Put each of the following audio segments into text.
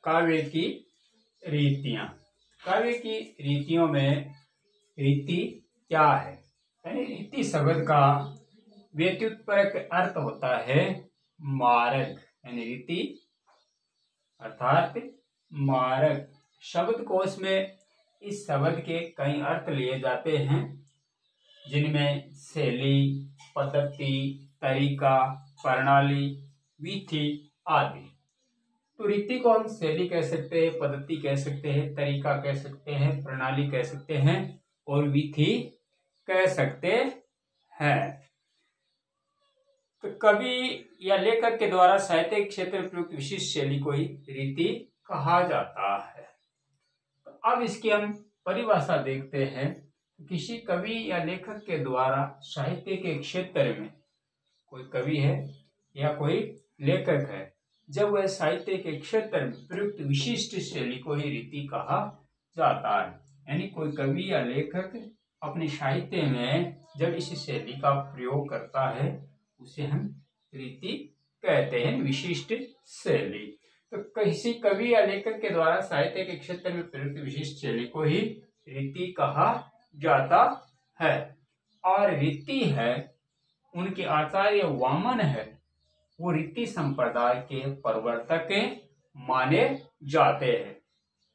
काव्य की रीतियां। काव्य की रीतियों में रीति क्या है? यानी रीति शब्द का व्युत्पन्न अर्थ होता है मार्ग। यानी रीति अर्थात मार्ग। शब्दकोश में इस शब्द के कई अर्थ लिए जाते हैं, जिनमें शैली, पद्धति, तरीका, प्रणाली, विधि आदि। तो रीति को हम शैली कह सकते हैं, पद्धति कह सकते हैं, तरीका कह सकते हैं, प्रणाली कह सकते हैं और विधि कह सकते हैं। तो कवि या लेखक के द्वारा साहित्य क्षेत्र में प्रयुक्त विशिष्ट शैली को ही रीति कहा जाता है। तो अब इसकी हम परिभाषा देखते हैं। किसी कवि या लेखक के द्वारा साहित्य के क्षेत्र में, कोई कवि है या कोई लेखक है, जब वह साहित्य के क्षेत्र में प्रयुक्त विशिष्ट शैली को ही रीति कहा जाता है। यानी कोई कवि या लेखक अपने साहित्य में जब इस शैली का प्रयोग करता है, उसे हम रीति कहते हैं, विशिष्ट शैली। तो किसी कवि या लेखक के द्वारा साहित्य के क्षेत्र में प्रयुक्त विशिष्ट शैली को ही रीति कहा जाता है। और रीति है, उनके आचार्य वामन है, वो रीति संप्रदाय के प्रवर्तक माने जाते हैं।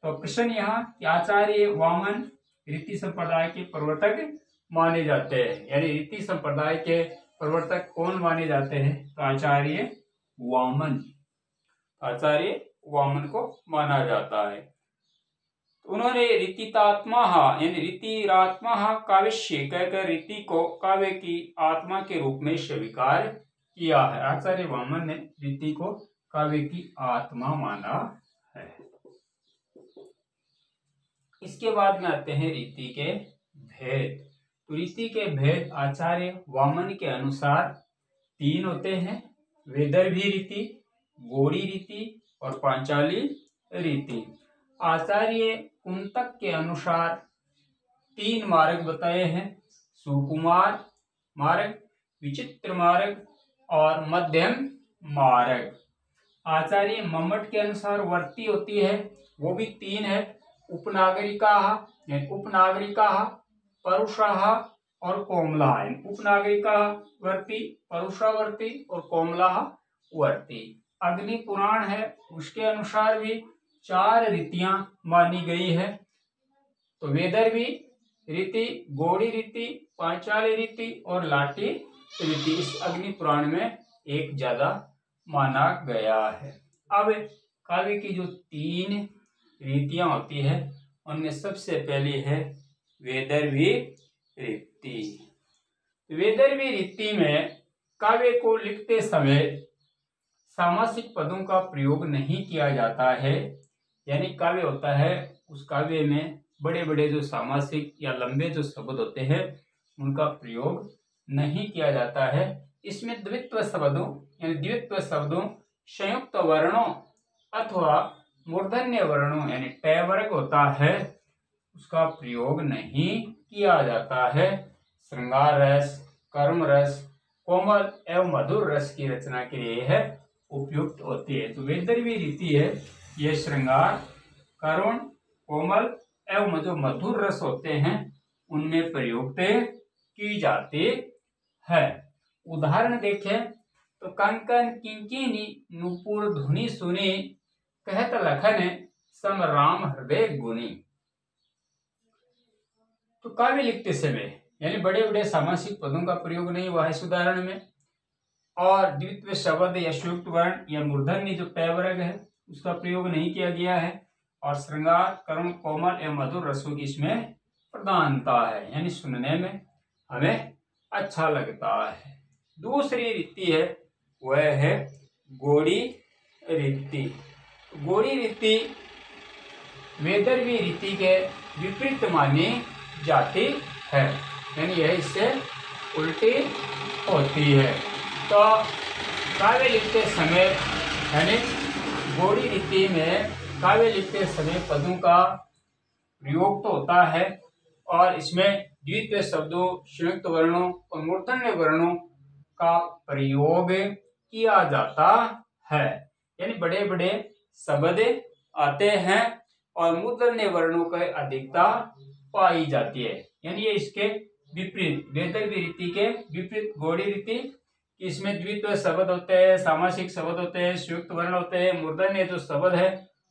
तो प्रश्न यहाँ कि आचार्य वामन रीति संप्रदाय के प्रवर्तक माने जाते हैं, यानी रीति संप्रदाय के प्रवर्तक कौन माने जाते हैं? तो आचार्य वामन, आचार्य वामन को माना जाता है। उन्होंने रीतितात्मा यानी रीतिरात्मा काव्य कहकर रीति को काव्य की आत्मा के रूप में स्वीकार किया है। आचार्य वामन ने रीति को काव्य की आत्मा माना है। इसके बाद में आते हैं रीति के भेद। तो रीति के भेद आचार्य वामन के अनुसार 3 होते हैं: वैदर्भी रीति, गौड़ी रीति और पांचाली रीति। आचार्य कुंतक के अनुसार 3 मार्ग बताए हैं: सुकुमार मार्ग, विचित्र मार्ग और मध्यम मार्ग। आचार्य मम्मट के अनुसार वर्ती होती है, वो भी 3 है: उपनागरिका, उपनागरिका, परुषाः और कोमला। उपनागरिका वर्ती, परुषावर्ती और कोमला वर्ती। अग्नि पुराण है, उसके अनुसार भी 4 रीतियां मानी गई है। तो वैदर्भी रीति, गौड़ी रीति, पांचाली रीति और लाटी रीति इस अग्नि पुराण में एक ज्यादा माना गया है। अब काव्य की जो 3 रीतियां होती है, उनमें सबसे पहली है वैदर्भी रीति। वैदर्भी रीति में काव्य को लिखते समय सामासिक पदों का प्रयोग नहीं किया जाता है। यानी काव्य होता है, उस काव्य में बड़े बड़े जो सामासिक या लंबे जो शब्द होते हैं, उनका प्रयोग नहीं किया जाता है। इसमें द्वित्व शब्दों यानी द्वित्व शब्दों, संयुक्त वर्णों अथवा मूर्धन्य वर्णों यानी ट वर्ग होता है, उसका प्रयोग नहीं किया जाता है। श्रृंगार रस, कर्म रस, कोमल एवं मधुर रस की रचना के लिए है उपयुक्त होती है। तो वैदर्भी रीति है, ये श्रृंगार, करुण, कोमल एवं जो मधुर रस होते हैं, उनमें प्रयुक्त की जाती है। उदाहरण देखें तो कंकन किंकिनी नूपुर धुनि सुनी, कहत लखन सम राम हृदय गुनी। तो काव्य लिखते समय यानी बड़े बड़े सामासिक पदों का प्रयोग नहीं हुआ है इस उदाहरण में, और द्वित्व शब्द या संयुक्त वर्ण या मूर्धन्य जो ट वर्ग है उसका प्रयोग नहीं किया गया है, और श्रृंगार, कर्म, कोमल एवं मधुर रसों की इसमें प्रधानता है, यानी सुनने में हमें अच्छा लगता है। दूसरी रीति है वह है गौड़ी रीति। गौड़ी रीति वैदर्भी रीति के विपरीत मानी जाती है, यानी यह इससे उल्टी होती है। तो काव्य लिखते समय यानी गौड़ी रीति में काव्य लिखते समय पदों का प्रयोग तो होता है, और इसमें द्वित्व शब्दों, संयुक्त वर्णों और मूर्धन्य वर्णों का प्रयोग किया जाता है। यानी बड़े बड़े शब्द आते हैं और मूर्धन्य वर्णों की अधिकता पाई जाती है। यानी ये इसके विपरीत, वैदर्भी रीति के विपरीत गौड़ी रीति, इसमें द्वित्व शब्द होते हैं, सामासिक शब्द होते हैं, संयुक्त वर्ण होते हैं, मूर्धन्य जो शब्द है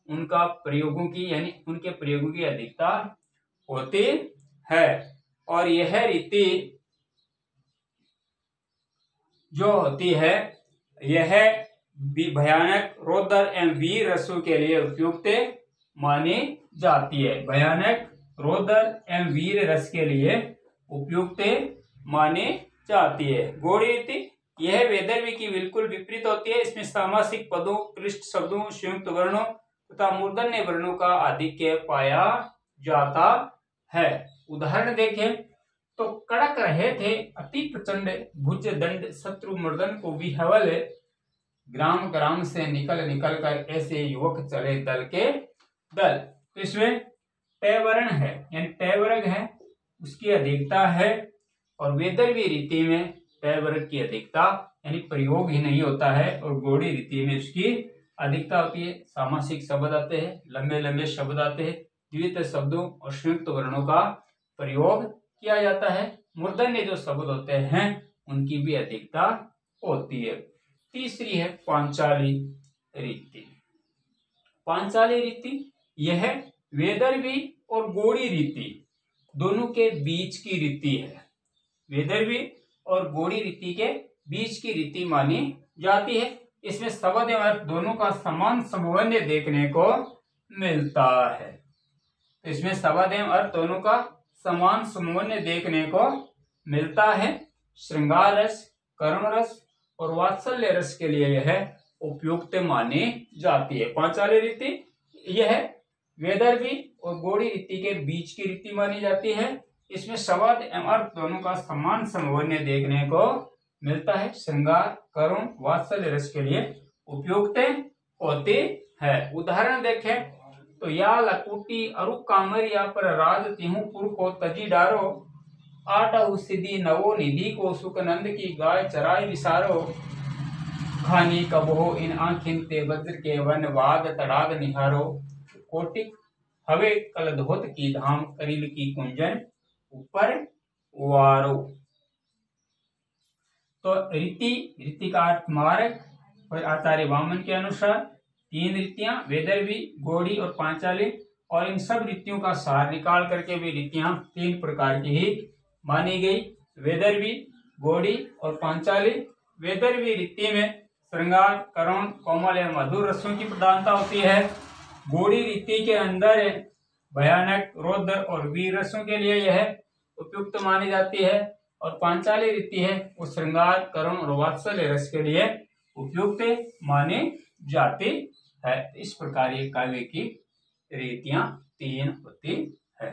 उनका प्रयोगों की यानी उनके प्रयोगों की अधिकता होती है। और यह रीति जो होती है यह भयानक, रौद्र एवं वीर रसों के लिए उपयुक्त मानी जाती है। भयानक, रौद्र एवं वीर रस के लिए उपयुक्त मानी जाती है। गौड़ी रीति यह वैदर्भी की बिल्कुल विपरीत होती है। इसमें सामासिक पदों, क्लिष्ट शब्दों, संयुक्त वर्णों तथा मूर्धन्य वर्णों का आधिक्य पाया जाता है। उदाहरण देखें तो कड़क रहे थे अति प्रचंड भुज दंड शत्रु मर्दन को विहवल, ग्राम ग्राम से निकल निकल कर ऐसे युवक चले दल के दल। तो इसमें टैवरण है यानी टैवर्ग है, उसकी अधिकता है। और वैदर्भी रीति में टैवर्ग की अधिकता यानी प्रयोग ही नहीं होता है, और गौड़ी रीति में उसकी अधिकता होती है। सामासिक शब्द आते हैं, लंबे लंबे शब्द आते हैं, द्वितीय शब्दों और संयुक्त वर्णों का प्रयोग किया जाता है। मूर्धन्य जो शब्द होते हैं उनकी भी अधिकता होती है। तीसरी है पांचाली रीति। पांचाली रीति यह वैदर्भी और गौड़ी रीति दोनों के बीच की रीति है। वैदर्भी और गौड़ी रीति के बीच की रीति मानी जाती है। इसमें शब्द एवं अर्थ दोनों का समान समन्वय देखने को मिलता है। इसमें शब्द एवं अर्थ दोनों का समान समन्वय देखने को मिलता है। श्रृंगार रस, करुण रस और वात्सल्य रस के लिए यह उपयुक्त मानी जाती है। पांचाली रीति यह वैदर्भी और गौड़ी रीति के बीच की रीति मानी जाती है। इसमें शब्द एवं अर्थ दोनों का समान समन्वय देखने को मिलता है। श्रृंगार, करुण, वात्सल्य रस के लिए उपयुक्त होती है। उदाहरण देखें तो या लकुटी अरु कामरिया पर राज तिहुपुर को तजी डारो, आटहु सिद्धि नवो निधि को सुखनंद की गाय चराई विसारो, खानी कबहो इन आंखिन ते वज्र के वन वाद तड़ाग निहारो, कोटिक हवे कल धोत की धाम करील की कुंजन ऊपर वारो। तो रीति का अर्थ मार्ग, और आचार्य वामन के अनुसार 3 रीतियां वैदर्भी, गौड़ी और पांचाली, और इन सब रीतियों का सार निकाल करके भी रीतियां 3 प्रकार की ही मानी गई, वैदर्भी, गौड़ी और पांचाली। वैदर्भी रीति में श्रृंगार, करुण, कोमल एवं मधुर रसों की प्रधानता होती है। गौड़ी रीति के अंदर भयानक, रौद्र और वीर रसों के लिए यह उपयुक्त मानी जाती है, और पांचाली रीति है वो श्रृंगार, करुण और वात्सल्य रस के लिए उपयुक्त मानी जाती है। इस प्रकार ये काव्य की रीतियां 3 होती है।